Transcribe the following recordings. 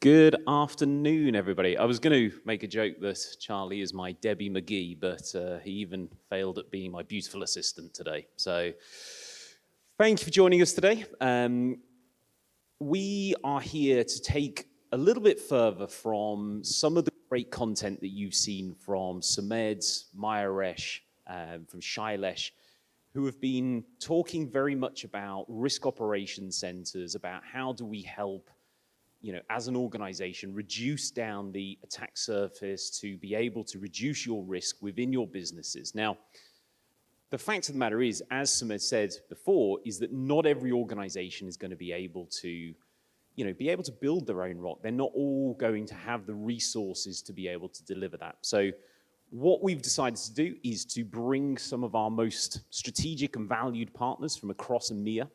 Good afternoon, everybody. I was going to make a joke that Charlie is my Debbie McGee, but he even failed at being my beautiful assistant today. So thank you for joining us today. We are here to take a little bit further from some of the great content that you've seen from Sumedh, Mayaresh, from Shailesh, who have been talking very much about risk operations centers, about how do we help, as an organization, reduce down the attack surface to be able to reduce your risk within your businesses. Now, the fact of the matter is, as Sumedh said before, is that not every organization is going to be able to, build their own ROC. They're not all going to have the resources to be able to deliver that. So what we've decided to do is to bring some of our most strategic and valued partners from across EMEA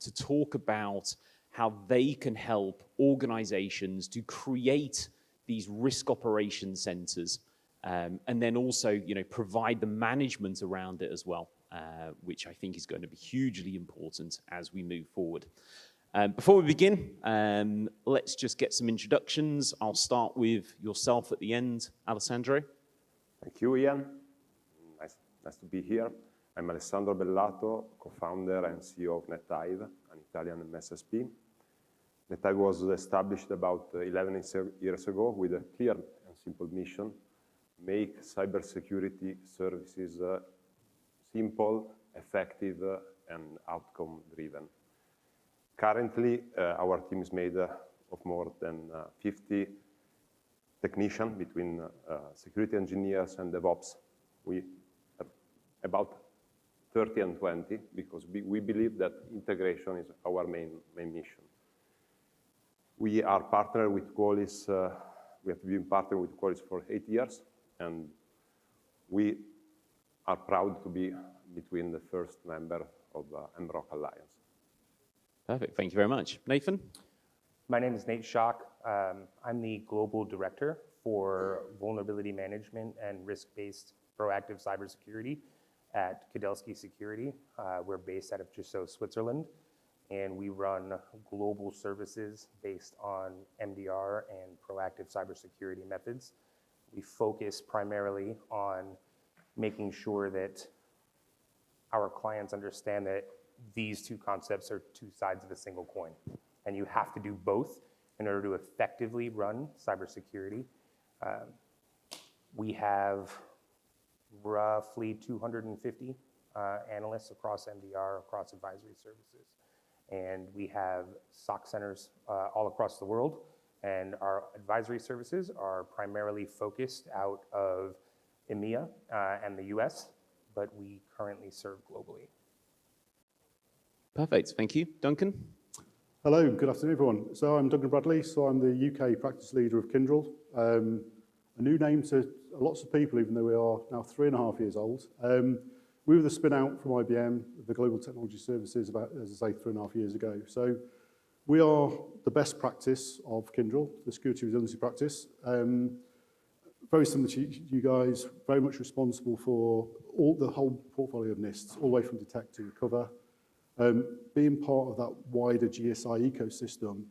to talk about how they can help organizations to create these risk operation centers, and then also, provide the management around it as well, which I think is going to be hugely important as we move forward. Before we begin, let's just get some introductions. I'll start with yourself at the end, Alessandro. Thank you, Ian. Nice to be here. I'm Alessandro Bellato, co-founder and CEO of Nethive, an Italian MSSP. Nethive was established about 11 years ago with a clear and simple mission: make cybersecurity services simple, effective, and outcome-driven. Currently, our team is made of more than 50 technicians between security engineers and DevOps. We have about 30 and 20 because we believe that integration is our main mission. We are partnered with Qualys. We have been partnered with Qualys for 8 years, and we are proud to be between the first member of mROC Alliance. Perfect. Thank you very much. Nathan? My name is Nate Schock. I'm the Global Director for Vulnerability Management and Risk-Based Proactive Cybersecurity at Kudelski Security. We're based out of Jussau, Switzerland, and we run global services based on MDR and proactive cybersecurity methods. We focus primarily on making sure that our clients understand that these two concepts are two sides of a single coin, and you have to do both in order to effectively run cybersecurity. We have roughly 250 analysts across MDR, across advisory services, and we have SOC centers all across the world, and our advisory services are primarily focused out of EMEA and the US, but we currently serve globally. Perfect. Thank you. Duncan? Hello, good afternoon, everyone. So I'm Duncan Bradley, so I'm the UK practice leader of Kyndryl. A new name to lots of people, even though we are now 3.5 years old. We were the spin out from IBM, the Global Technology Services, about, as I say, 3.5 years ago. So we are the best practice of Kyndryl, the security resiliency practice. Very similar to you guys, very much responsible for the whole portfolio of NISTs, all the way from detect to recover. Being part of that wider GSI ecosystem,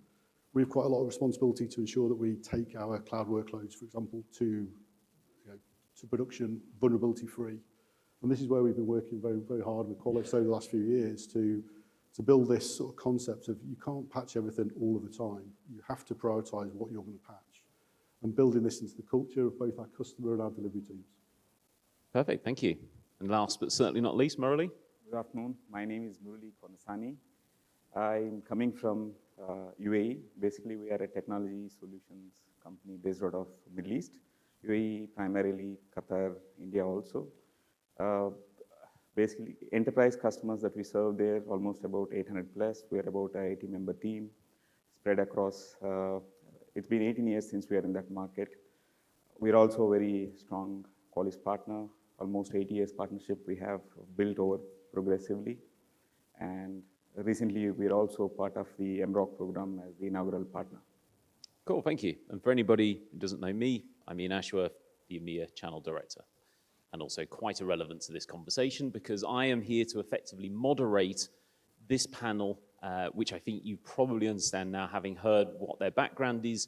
we have quite a lot of responsibility to ensure that we take our cloud workloads, for example, to production vulnerability free. And this is where we've been working very, very hard with Qualys over the last few years to build this sort of concept of you can't patch everything all of the time. You have to prioritize what you're going to patch, and building this into the culture of both our customer and our delivery teams. Perfect. Thank you. And last but certainly not least, Murali? Good afternoon. My name is Murali Konasani. I'm coming from UAE. Basically, we are a technology solutions company based out of Middle East. UAE primarily, Qatar, India also. Basically, enterprise customers that we serve there, almost about 800 plus. We're about an 80-member team spread across. It's been 18 years since we are in that market. We're also a very strong Qualys partner. Almost 80 years partnership we have built over progressively. And recently, we're also part of the mROC program as the inaugural partner. Cool, thank you. And for anybody who doesn't know me, I'm Ian Ashworth, the EMEA Channel Director, and also quite irrelevant to this conversation because I am here to effectively moderate this panel which I think you probably understand now, having heard what their background is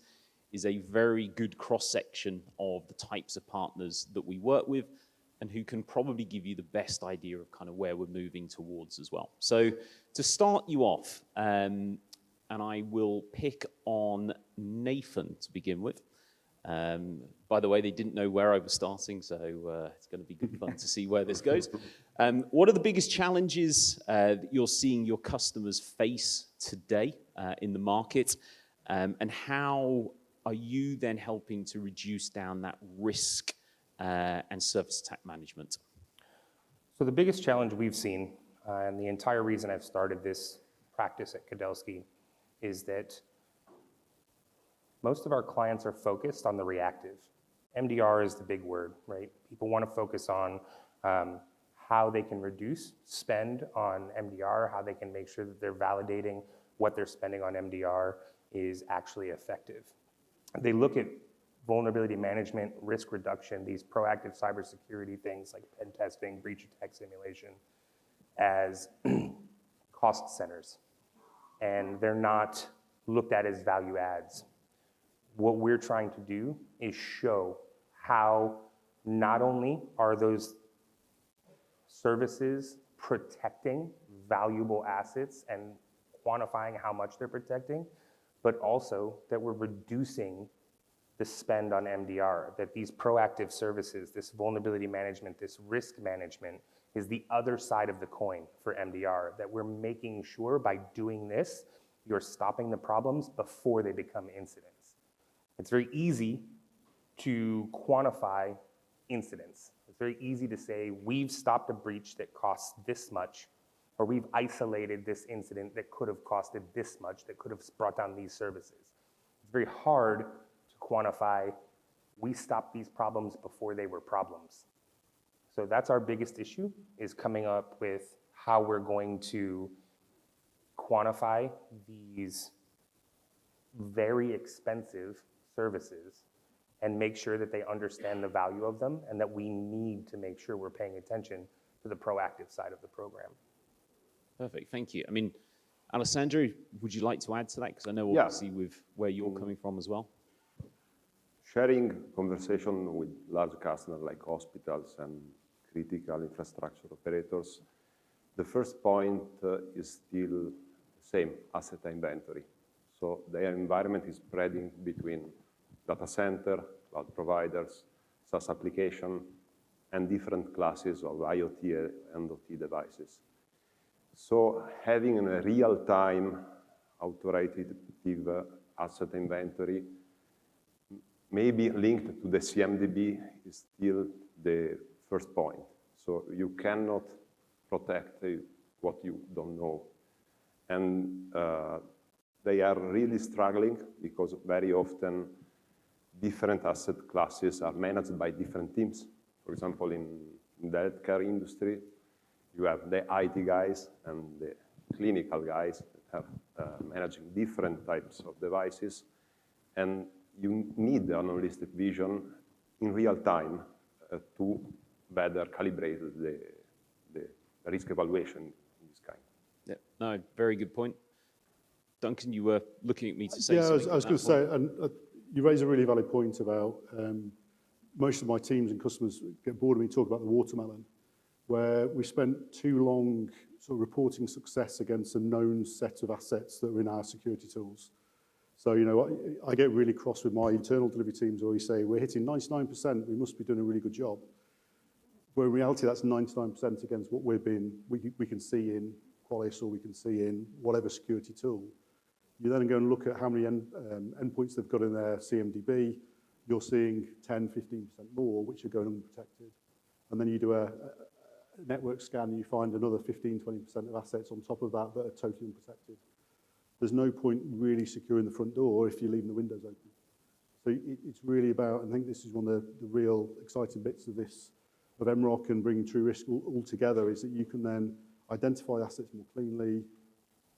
a very good cross-section of the types of partners that we work with and who can probably give you the best idea of kind of where we're moving towards as well. So to start you off, and I will pick on Nathan to begin with. By the way, they didn't know where I was starting, so it's going to be good fun to see where this goes. What are the biggest challenges that you're seeing your customers face today in the market, and how are you then helping to reduce down that risk and service attack management? So the biggest challenge we've seen, and the entire reason I've started this practice at Kudelski, is that most of our clients are focused on the reactive. MDR is the big word, right? People want to focus on how they can reduce spend on MDR, how they can make sure that they're validating what they're spending on MDR is actually effective. They look at vulnerability management, risk reduction, these proactive cybersecurity things like pen testing, breach attack simulation, as cost centers. And they're not looked at as value adds. What we're trying to do is show how not only are those services protecting valuable assets and quantifying how much they're protecting, but also that we're reducing the spend on MDR, that these proactive services, this vulnerability management, this risk management is the other side of the coin for MDR, that we're making sure by doing this, you're stopping the problems before they become incidents. It's very easy to quantify incidents. It's very easy to say, we've stopped a breach that costs this much, or we've isolated this incident that could have costed this much, that could have brought down these services. It's very hard to quantify, we stopped these problems before they were problems. So that's our biggest issue, is coming up with how we're going to quantify these very expensive services and make sure that they understand the value of them, and that we need to make sure we're paying attention to the proactive side of the program. Perfect, thank you. I mean, Alessandro, would you like to add to that? Because I know obviously with where you're coming from as well. Sharing conversation with large customers like hospitals and critical infrastructure operators, the first point is still the same, asset inventory. So their environment is spreading between data center, cloud providers, SaaS application, and different classes of IoT and OT devices. So having a real-time authoritative asset inventory, maybe linked to the CMDB, is still the first point. So you cannot protect what you don't know. And they are really struggling because very often different asset classes are managed by different teams. For example, in the healthcare industry, you have the IT guys and the clinical guys that have managing different types of devices. And you need the holistic vision in real time to better calibrate the risk evaluation in this kind. Yeah, no, very good point. Duncan, you were looking at me to say something. Yeah, I was going to say, and you raise a really valid point about most of my teams and customers get bored of me talking about the watermelon, where we spent too long sort of reporting success against a known set of assets that are in our security tools. So, you know, I get really cross with my internal delivery teams where we say, we're hitting 99%, we must be doing a really good job. Where in reality, that's 99% against what we can see in Qualys or we can see in whatever security tool. You then go and look at how many endpoints they've got in their CMDB. You're seeing 10, 15% more, which are going unprotected. And then you do a network scan and you find another 15, 20% of assets on top of that that are totally unprotected. There's no point really securing the front door if you're leaving the windows open. So it's really about, I think this is one of the real exciting bits of this, of mROC and bringing true risk all together, is that you can then identify assets more cleanly,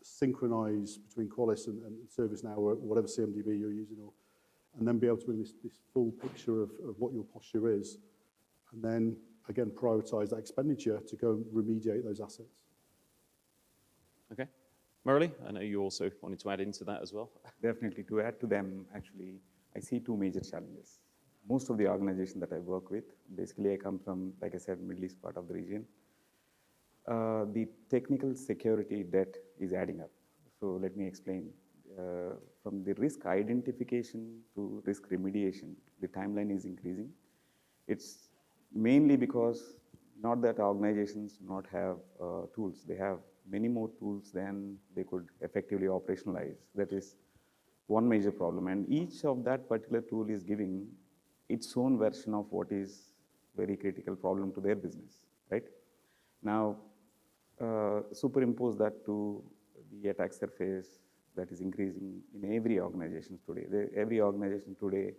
synchronize between Qualys and ServiceNow or whatever CMDB you're using, and then be able to bring this full picture of what your posture is, and then, again, prioritize that expenditure to go and remediate those assets. Okay, Murali, I know you also wanted to add into that as well. Definitely. To add to them, actually, I see two major challenges. Most of the organizations that I work with, basically I come from, like I said, Middle East part of the region. The technical security debt is adding up. So let me explain. From the risk identification to risk remediation, the timeline is increasing. It's mainly because not that organizations do not have tools. They have many more tools than they could effectively operationalize. That is one major problem. And each of that particular tool is giving its own version of what is very critical problem to their business, right? Now, superimpose that to the attack surface that is increasing in every organization today. Every organization today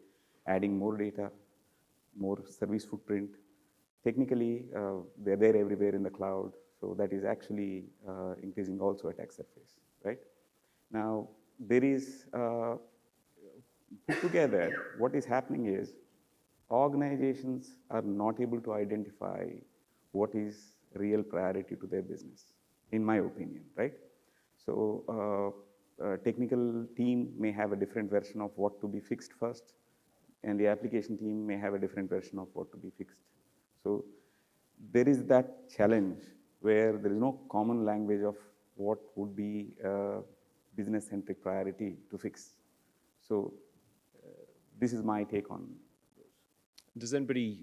adding more data, more service footprint. Technically, they're there everywhere in the cloud, so that is actually increasing also attack surface, right? Now, there is, put together, what is happening is organizations are not able to identify what is real priority to their business, in my opinion, right? So, technical team may have a different version of what to be fixed first, and the application team may have a different version of what to be fixed. So there is that challenge where there is no common language of what would be a business-centric priority to fix. So this is my take on those. Does anybody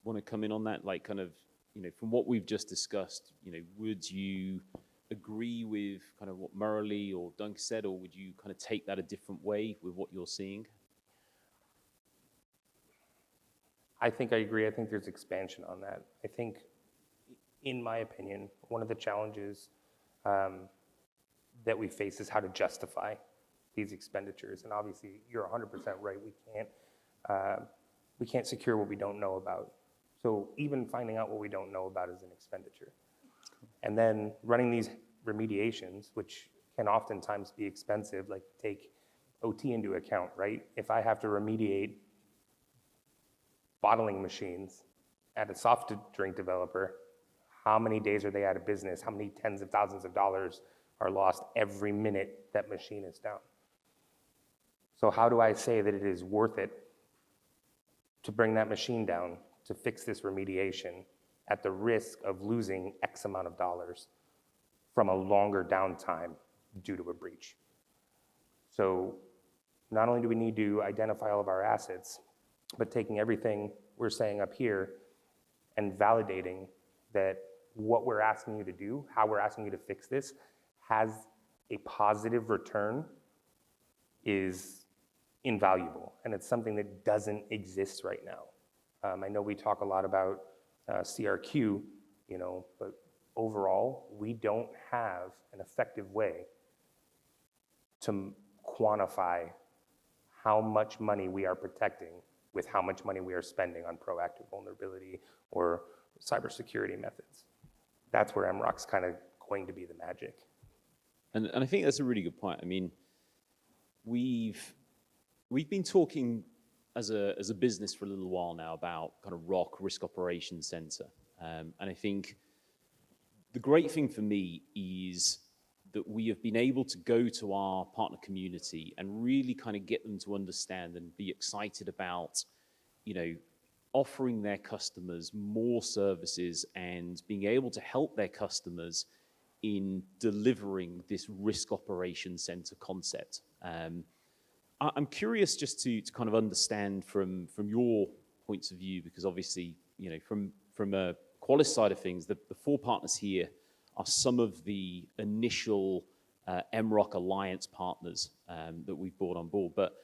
want to come in on that? Like kind of, from what we've just discussed, would you agree with kind of what Murali or Duncan said, or would you kind of take that a different way with what you're seeing? I think I agree. I think there's expansion on that. I think, in my opinion, one of the challenges that we face is how to justify these expenditures. And obviously, you're 100% right. We can't secure what we don't know about. So even finding out what we don't know about is an expenditure. And then running these remediations, which can oftentimes be expensive, like take OT into account, right? If I have to remediate bottling machines at a soft drink developer, how many days are they out of business? How many tens of thousands of dollars are lost every minute that machine is down? So how do I say that it is worth it to bring that machine down to fix this remediation at the risk of losing X amount of dollars from a longer downtime due to a breach? So not only do we need to identify all of our assets, but taking everything we're saying up here and validating that what we're asking you to do, how we're asking you to fix this, has a positive return is invaluable. And it's something that doesn't exist right now. I know we talk a lot about CRQ, but overall, we don't have an effective way to quantify how much money we are protecting with how much money we are spending on proactive vulnerability or cybersecurity methods. That's where mROC's kind of going to be the magic. And I think that's a really good point. I mean, we've been talking as a business for a little while now about kind of ROC, Risk Operations Center. And I think the great thing for me is that we have been able to go to our partner community and really kind of get them to understand and be excited about, offering their customers more services and being able to help their customers in delivering this Risk Operations Center concept. I'm curious just to kind of understand from your points of view, because obviously, from a Qualys side of things, the 4 partners here are some of the initial mROC Alliance partners that we've brought on board. But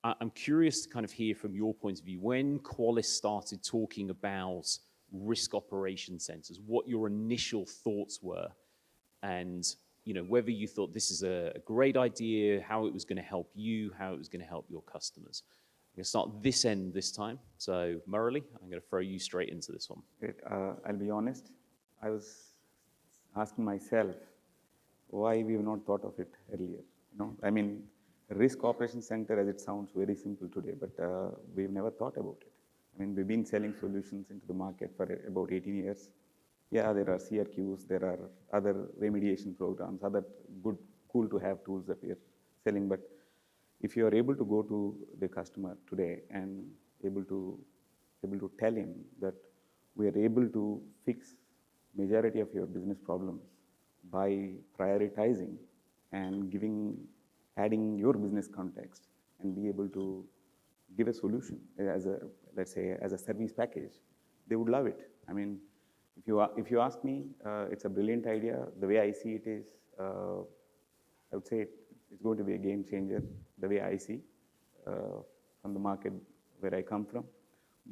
I'm curious to kind of hear from your point of view, when Qualys started talking about risk operation centers, what your initial thoughts were, and whether you thought this is a great idea, how it was going to help you, how it was going to help your customers. I'm going to start this end this time. So Murali, I'm going to throw you straight into this one. Great. I'll be honest. I was asking myself why we've not thought of it earlier. I mean, Risk Operations Center, as it sounds very simple today, but we've never thought about it. I mean, we've been selling solutions into the market for about 18 years. Yeah, there are CRQs, there are other remediation programs, other good cool to have tools that we're selling, but if you are able to go to the customer today and able to tell him that we are able to fix majority of your business problems by prioritizing and adding your business context and be able to give a solution as a, let's say, as a service package, they would love it. I mean, if you ask me, it's a brilliant idea. The way I see it is, I would say it's going to be a game changer, the way I see from the market where I come from.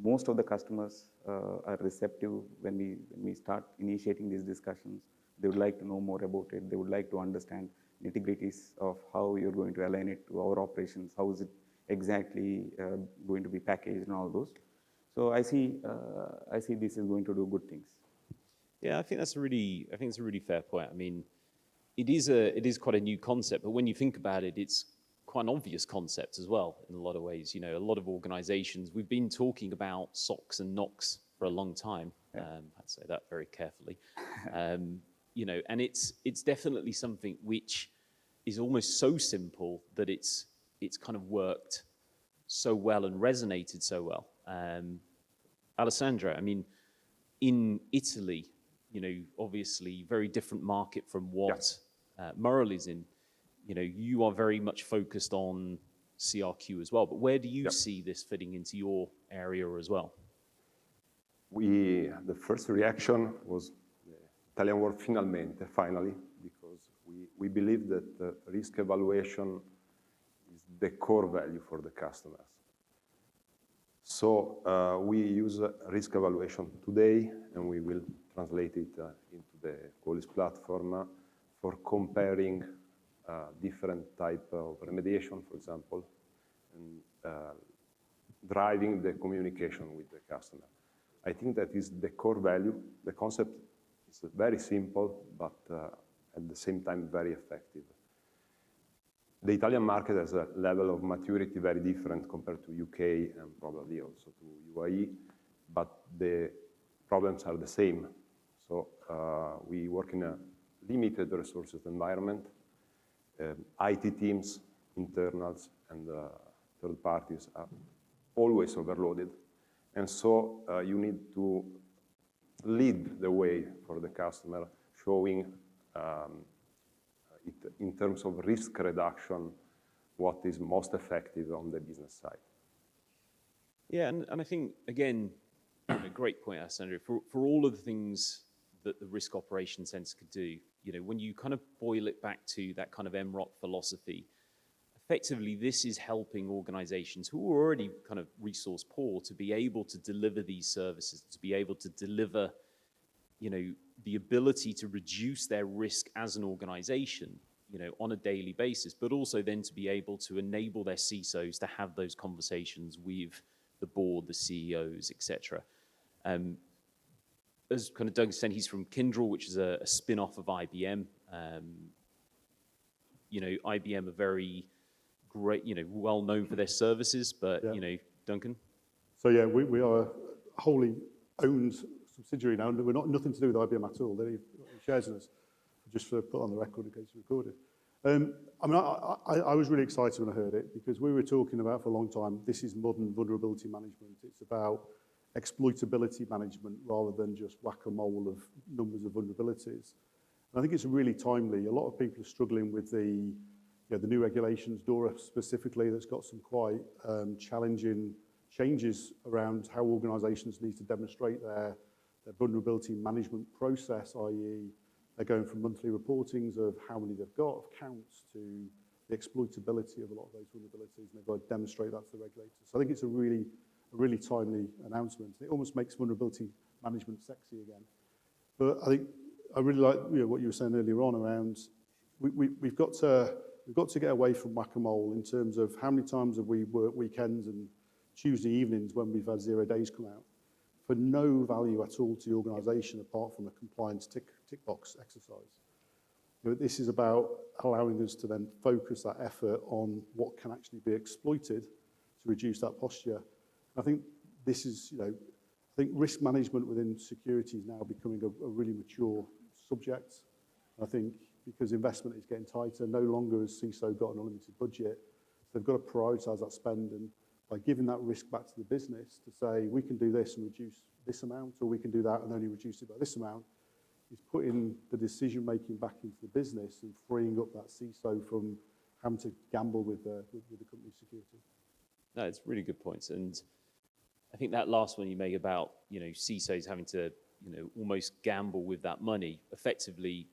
Most of the customers are receptive when we start initiating these discussions. They would like to know more about it. They would like to understand nitty-gritties of how you're going to align it to our operations. How is it exactly going to be packaged and all those. So I see this is going to do good things. Yeah, I think it's a really fair point. I mean, it is quite a new concept, but when you think about it, it's quite an obvious concept as well in a lot of ways. You know, a lot of organizations, we've been talking about SOCs and NOCs for a long time. Yeah. I'd say that very carefully. You know, and it's definitely something which is almost so simple that it's kind of worked so well and resonated so well. Alessandro, I mean, in Italy, you know, obviously very different market from what Murali's in. You know, you are very much focused on CRQ as well, but where do you see this fitting into your area as well? The first reaction was the Italian word finally, because we believe that risk evaluation is the core value for the customers. So we use risk evaluation today, and we will translate it into the Qualys platform for comparing different type of remediation, for example, and driving the communication with the customer. I think that is the core value. The concept is very simple, but at the same time very effective. The Italian market has a level of maturity very different compared to UK and probably also to UAE, but the problems are the same. So we work in a limited resources environment. IT teams, internals, and third parties are always overloaded. And so you need to lead the way for the customer, showing it in terms of risk reduction, what is most effective on the business side. Yeah, and I think, again, a great point, Alessandro, for all of the things that the risk operations center could do, you know, when you kind of boil it back to that kind of mROC philosophy, effectively this is helping organizations who are already kind of resource poor to be able to deliver these services, to be able to deliver, you know, the ability to reduce their risk as an organization, you know, on a daily basis, but also then to be able to enable their CISOs to have those conversations with the board, the CEOs, etc. As kind of Duncan said, he's from Kyndryl, which is a spin-off of IBM. You know, IBM are very great, you know, well known for their services, but, you know, Duncan? So yeah, we are a wholly owned subsidiary now. We're nothing to do with IBM at all. They're shares in us, just for put on the record in case you recorded. I mean, I was really excited when I heard it, because we were talking about for a long time, this is modern vulnerability management. It's about exploitability management rather than just whack-a-mole of numbers of vulnerabilities. And I think it's really timely. A lot of people are struggling with the new regulations, DORA specifically, that's got some quite challenging changes around how organizations need to demonstrate their vulnerability management process, i.e. they're going from monthly reportings of how many they've got, of counts, to the exploitability of a lot of those vulnerabilities, and they've got to demonstrate that to the regulators. So I think it's a really timely announcement. It almost makes vulnerability management sexy again. But I think I really like what you were saying earlier on around we've got to get away from whack-a-mole in terms of how many times have we worked weekends and Tuesday evenings when we've had 0 days come out for no value at all to the organisation apart from a compliance tick box exercise. This is about allowing us to then focus that effort on what can actually be exploited to reduce that posture. I think this is, I think risk management within security is now becoming a really mature subject. I think because investment is getting tighter. No longer has CISO got an unlimited budget. So they've got to prioritise that spend, and by giving that risk back to the business to say, we can do this and reduce this amount, or we can do that and only reduce it by this amount, is putting the decision-making back into the business and freeing up that CISO from having to gamble with the company's security. No, it's really good points. And I think that last one you make about, CISOs having to, almost gamble with that money, effectively,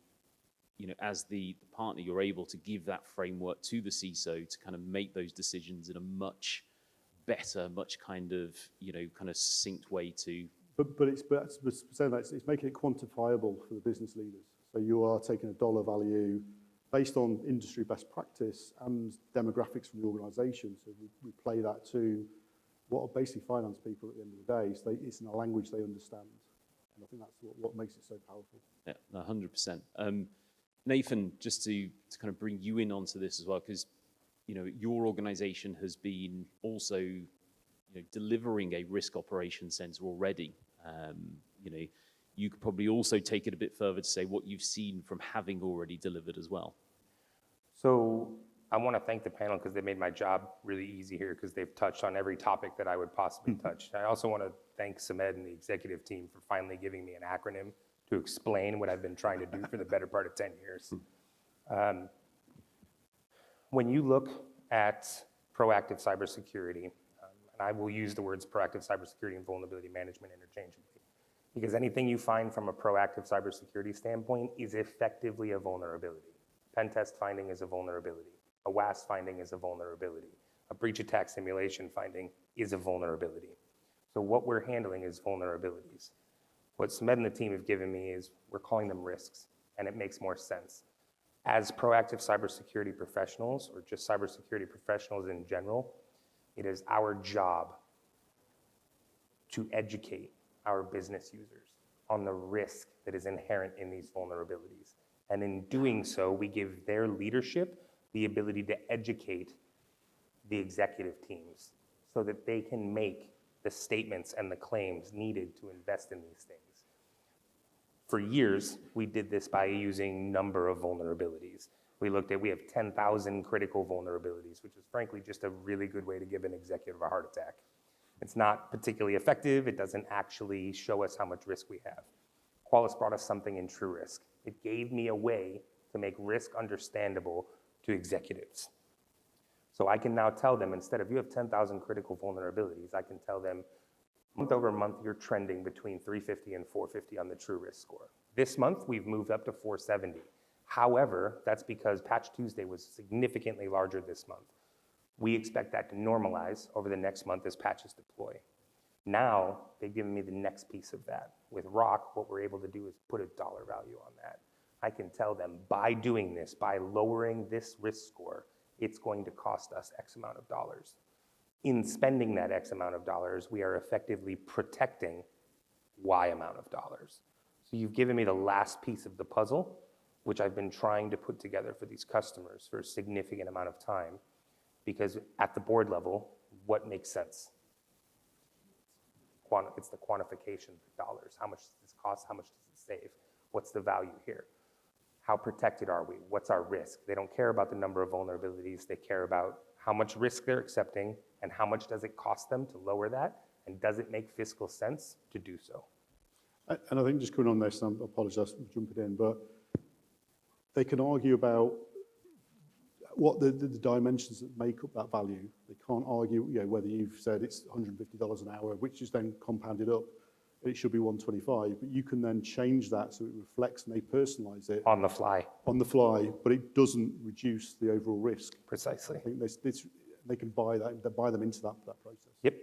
as the partner, you're able to give that framework to the CISO to kind of make those decisions in a much better, much kind of succinct way to. But it's saying that it's making it quantifiable for the business leaders. So you are taking a dollar value based on industry best practice and demographics from the organisation. So we play that to what are basically finance people at the end of the day. So it's in a language they understand. And I think that's what makes it so powerful. Yeah, 100%. Nathan, just to kind of bring you in onto this as well, because your organisation has been also delivering a risk operations centre already. You could probably also take it a bit further to say what you've seen from having already delivered as well. So I want to thank the panel because they made my job really easy here because they've touched on every topic that I would possibly touch. I also want to thank Samed and the executive team for finally giving me an acronym to explain what I've been trying to do for the better part of 10 years. When you look at proactive cybersecurity, and I will use the words proactive cybersecurity and vulnerability management interchangeably, because anything you find from a proactive cybersecurity standpoint is effectively a vulnerability. Pen test finding is a vulnerability. A WAS finding is a vulnerability. A breach attack simulation finding is a vulnerability. So what we're handling is vulnerabilities. What Samed and the team have given me is we're calling them risks, and it makes more sense. As proactive cybersecurity professionals, or just cybersecurity professionals in general, it is our job to educate our business users on the risk that is inherent in these vulnerabilities. And in doing so, we give their leadership the ability to educate the executive teams so that they can make the statements and the claims needed to invest in these things. For years, we did this by using number of vulnerabilities. We have 10,000 critical vulnerabilities, which is frankly just a really good way to give an executive a heart attack. It's not particularly effective. It doesn't actually show us how much risk we have. Qualys brought us something in True Risk. It gave me a way to make risk understandable to executives. So I can now tell them, instead of you have 10,000 critical vulnerabilities, I can tell them month over month, you're trending between 350 and 450 on the True Risk score. This month, we've moved up to 470. However, that's because Patch Tuesday was significantly larger this month. We expect that to normalize over the next month as patches deploy. Now, they've given me the next piece of that. With ROC, what we're able to do is put a dollar value on that. I can tell them, by doing this, by lowering this risk score, it's going to cost us X amount of dollars. In spending that X amount of dollars, we are effectively protecting Y amount of dollars. So you've given me the last piece of the puzzle, which I've been trying to put together for these customers for a significant amount of time, because at the board level, what makes sense? It's the quantification of dollars. How much does this cost? How much does it save? What's the value here? How protected are we? What's our risk? They don't care about the number of vulnerabilities. They care about how much risk they're accepting and how much does it cost them to lower that, and does it make fiscal sense to do so? And I think just coming on this, and I apologise for jumping in, but they can argue about what the dimensions that make up that value. They can't argue, whether you've said it's $150 an hour, which is then compounded up, it should be $125, but you can then change that so it reflects and they personalize it. On the fly. On the fly, but it doesn't reduce the overall risk. Precisely. I think they can buy that, they buy them into that process. Yep.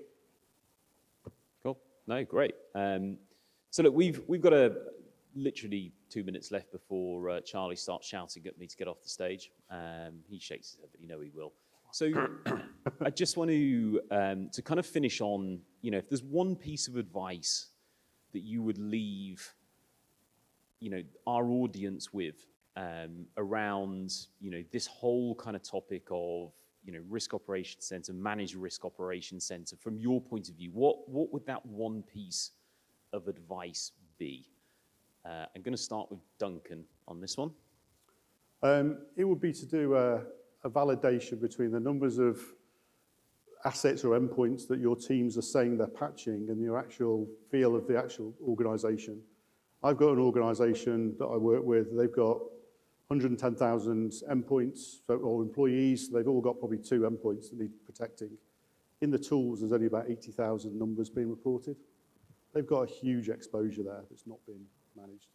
Cool. No, great. So look, we've got literally 2 minutes left before Charlie starts shouting at me to get off the stage. He shakes his head, but he will. So I just want to kind of finish on, if there's one piece of advice that you would leave, our audience with around, this whole kind of topic of, risk operations center, managed risk operations center, from your point of view, what would that one piece of advice be? I'm going to start with Duncan on this one. It would be to do a validation between the numbers of assets or endpoints that your teams are saying they're patching and your actual feel of the actual organization. I've got an organization that I work with, they've got 110,000 endpoints or employees, they've all got probably 2 endpoints that need protecting. In the tools, there's only about 80,000 numbers being reported. They've got a huge exposure there that's not been managed.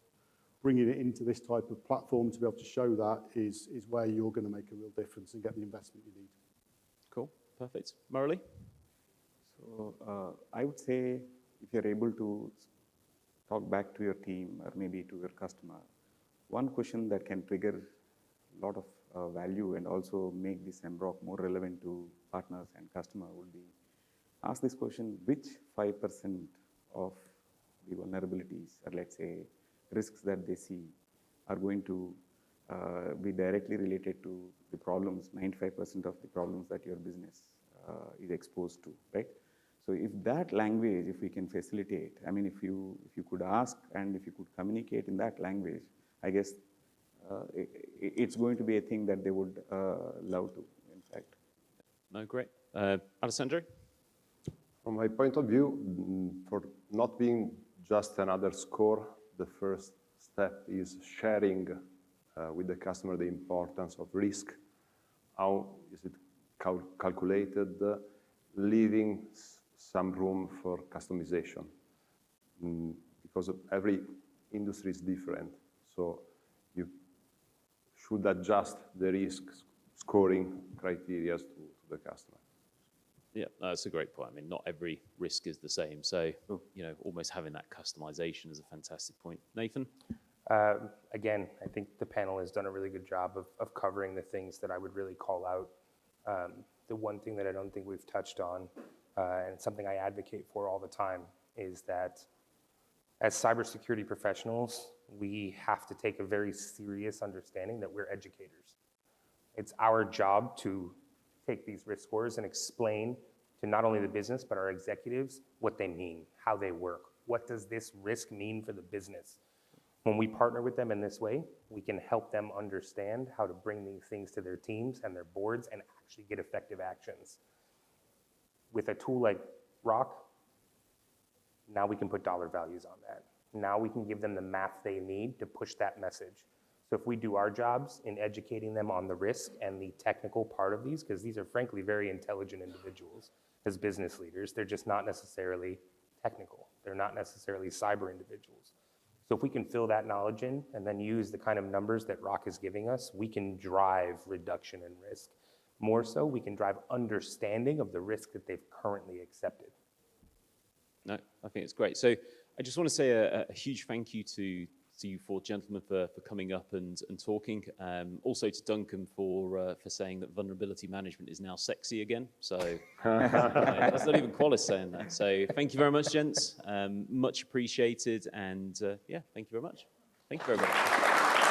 Bringing it into this type of platform to be able to show that is where you're going to make a real difference and get the investment you need. Cool, perfect. Murali? So I would say if you're able to talk back to your team or maybe to your customer, one question that can trigger a lot of value and also make this mROC more relevant to partners and customer would be, ask this question, which 5% of the vulnerabilities or let's say risks that they see are going to be directly related to the problems, 95% of the problems that your business is exposed to, right? So if that language, if we can facilitate, I mean, if you could ask and if you could communicate in that language, I guess it's going to be a thing that they would love to, in fact. No, great. Alessandro? From my point of view, for not being just another score, the first step is sharing with the customer the importance of risk. How is it calculated, leaving some room for customization. Because every industry is different. So you should adjust the risk scoring criteria to the customer. Yeah, that's a great point. I mean, not every risk is the same. So, you know, almost having that customization is a fantastic point. Nathan? Again, I think the panel has done a really good job of covering the things that I would really call out. The one thing that I don't think we've touched on, and something I advocate for all the time, is that as cybersecurity professionals, we have to take a very serious understanding that we're educators. It's our job to take these risk scores and explain to not only the business, but our executives what they mean, how they work. What does this risk mean for the business? When we partner with them in this way, we can help them understand how to bring these things to their teams and their boards and actually get effective actions. With a tool like mROC, now we can put dollar values on that. Now we can give them the math they need to push that message. So if we do our jobs in educating them on the risk and the technical part of these, because these are frankly very intelligent individuals as business leaders, they're just not necessarily technical. They're not necessarily cyber individuals. So if we can fill that knowledge in and then use the kind of numbers that mROC is giving us, we can drive reduction in risk. More so, we can drive understanding of the risk that they've currently accepted. No, I think it's great. So I just want to say a huge thank you to you 4 gentlemen for coming up and talking. Also to Duncan for saying that vulnerability management is now sexy again. So that's not even Qualys saying that. So thank you very much, gents. Much appreciated. And yeah, thank you very much. Thank you very much.